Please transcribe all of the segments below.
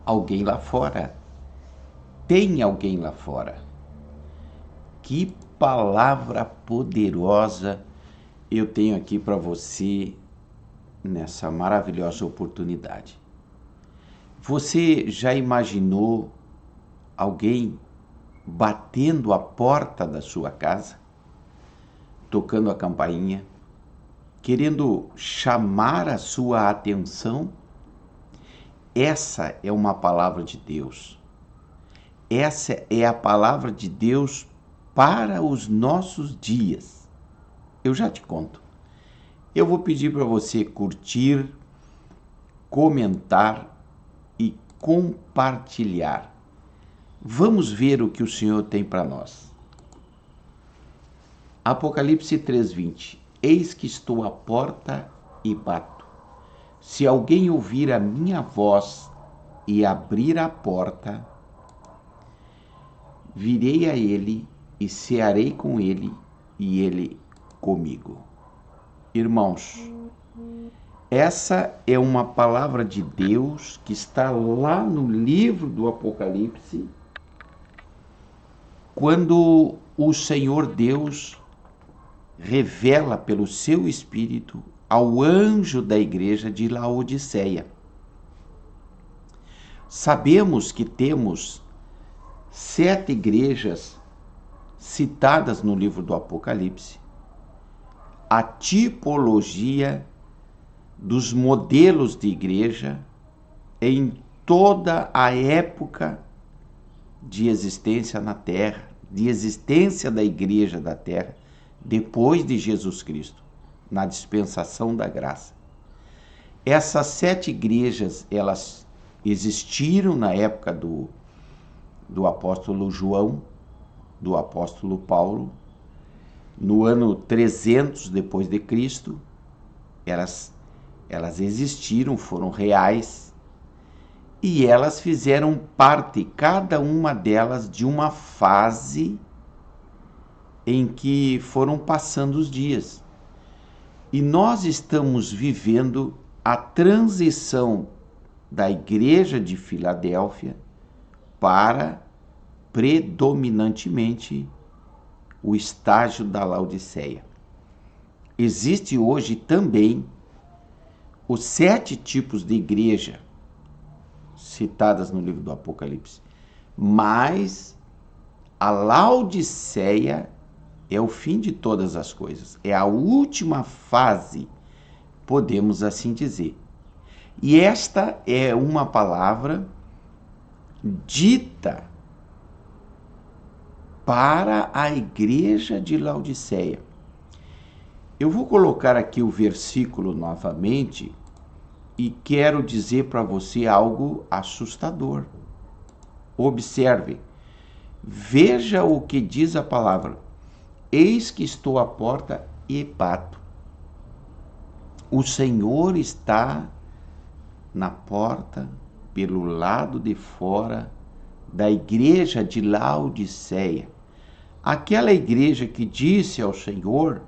alguém lá fora. Tem alguém lá fora. Que palavra poderosa eu tenho aqui para você nessa maravilhosa oportunidade. Você já imaginou alguém batendo a porta da sua casa, tocando a campainha, querendo chamar a sua atenção? Essa é uma palavra de Deus. Essa é a palavra de Deus para os nossos dias. Eu já te conto. Eu vou pedir para você curtir, comentar e compartilhar. Vamos ver o que o Senhor tem para nós. Apocalipse 3:20. Eis que estou à porta e bato. Se alguém ouvir a minha voz e abrir a porta, virei a ele e cearei com ele e ele comigo. Irmãos, essa é uma palavra de Deus que está lá no livro do Apocalipse, quando o Senhor Deus revela pelo seu Espírito ao anjo da igreja de Laodiceia. Sabemos que temos 7 igrejas citadas no livro do Apocalipse. A tipologia dos modelos de igreja em toda a época de existência na Terra, de existência da igreja da Terra, depois de Jesus Cristo, na dispensação da graça. Essas 7 igrejas, elas existiram na época do apóstolo João, do apóstolo Paulo, no ano 300 depois de Cristo. Elas existiram, foram reais, e elas fizeram parte, cada uma delas, de uma fase em que foram passando os dias. E nós estamos vivendo a transição da igreja de Filadélfia para, predominantemente, o estágio da Laodiceia. Existe hoje também os 7 tipos de igreja citadas no livro do Apocalipse, mas a Laodiceia é o fim de todas as coisas, é a última fase, podemos assim dizer. E esta é uma palavra dita para a igreja de Laodiceia. Eu vou colocar aqui o versículo novamente e quero dizer para você algo assustador. Observe, veja o que diz a palavra. Eis que estou à porta e bato. O Senhor está na porta, pelo lado de fora da igreja de Laodiceia. Aquela igreja que disse ao Senhor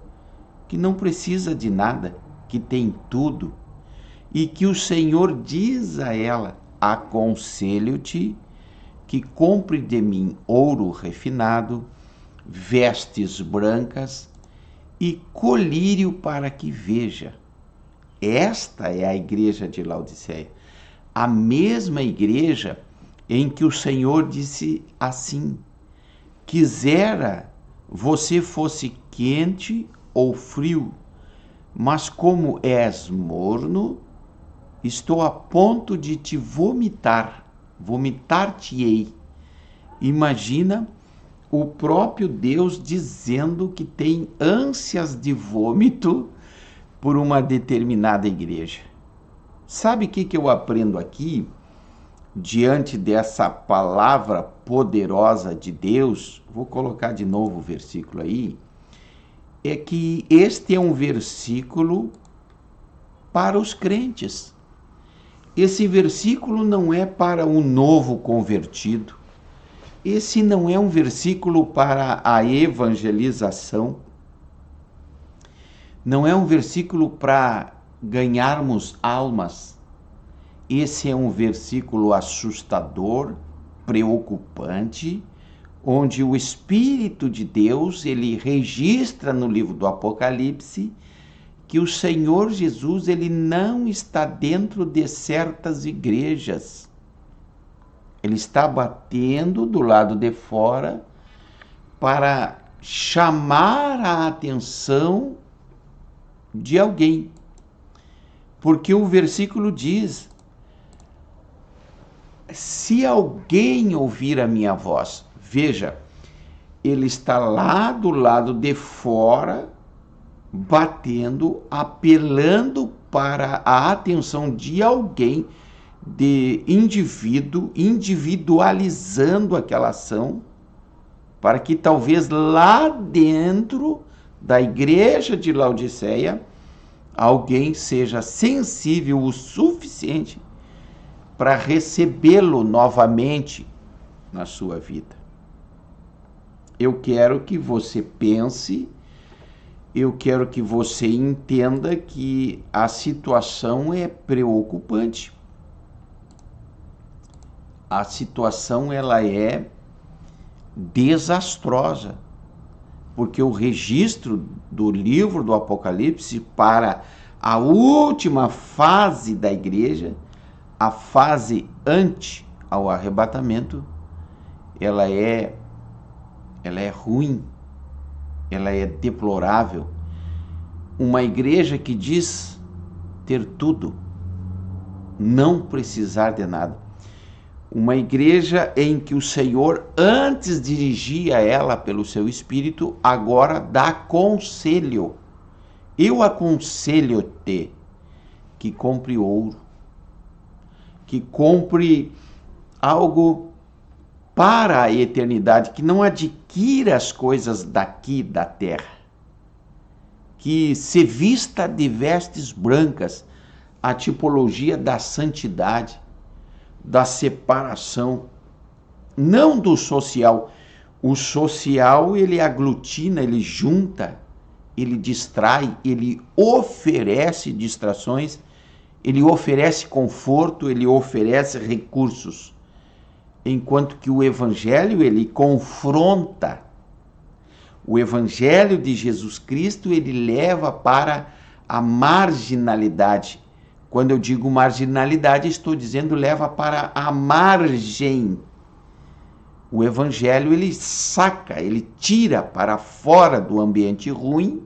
que não precisa de nada, que tem tudo, e que o Senhor diz a ela: aconselho-te que compre de mim ouro refinado, vestes brancas e colírio para que veja. Esta é a igreja de Laodiceia, a mesma igreja em que o Senhor disse assim: quisera você fosse quente ou frio, mas como és morno, estou a ponto de te vomitar-te-ei. Imagina o próprio Deus dizendo que tem ânsias de vômito por uma determinada igreja. Sabe o que eu aprendo aqui, diante dessa palavra poderosa de Deus? Vou colocar de novo o versículo aí. É que este é um versículo para os crentes. Esse versículo não é para o novo convertido. Esse não é um versículo para a evangelização. Não é um versículo para ganharmos almas. esse é um versículo assustador, preocupante, onde o Espírito de Deus, ele registra no livro do Apocalipse que o Senhor Jesus, ele não está dentro de certas igrejas. Ele está batendo do lado de fora para chamar a atenção de alguém. Porque o versículo diz: se alguém ouvir a minha voz, veja, ele está lá do lado de fora, batendo, apelando para a atenção de alguém, de indivíduo, individualizando aquela ação, para que talvez lá dentro da igreja de Laodiceia, alguém seja sensível o suficiente para recebê-lo novamente na sua vida. Eu quero que você pense, eu quero que você entenda que a situação é preocupante. A situação, ela é desastrosa, porque o registro do livro do Apocalipse para a última fase da igreja, a fase ante ao arrebatamento, ela é ruim, ela é deplorável. Uma igreja que diz ter tudo, não precisar de nada. Uma igreja em que o Senhor antes dirigia ela pelo seu Espírito, agora dá conselho. Eu aconselho-te que compre ouro, que compre algo para a eternidade, que não adquira as coisas daqui da terra, que se vista de vestes brancas, a tipologia da santidade, da separação, não do social. O social, ele aglutina, ele junta, ele distrai, ele oferece distrações, ele oferece conforto, ele oferece recursos. Enquanto que o evangelho, ele confronta. O evangelho de Jesus Cristo, ele leva para a marginalidade. Quando eu digo marginalidade, estou dizendo leva para a margem. O evangelho, ele saca, ele tira para fora do ambiente ruim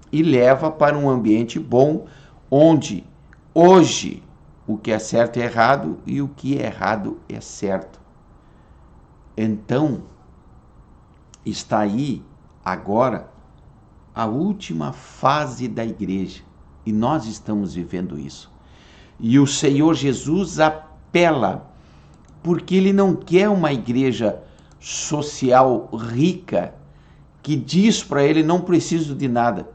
e leva para um ambiente bom, onde hoje o que é certo é errado e o que é errado é certo. Então, está aí agora a última fase da igreja. E nós estamos vivendo isso. E o Senhor Jesus apela, porque ele não quer uma igreja social rica, que diz para ele: não preciso de nada.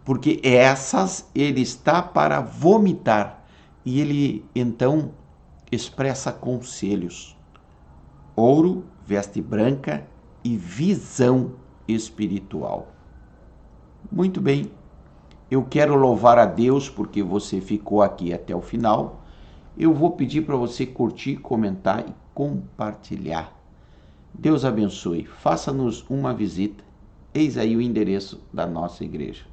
Porque essas ele está para vomitar. E ele então expressa conselhos: ouro, veste branca e visão espiritual. Muito bem. Eu quero louvar a Deus porque você ficou aqui até o final. Eu vou pedir para você curtir, comentar e compartilhar. Deus abençoe. Faça-nos uma visita. Eis aí o endereço da nossa igreja.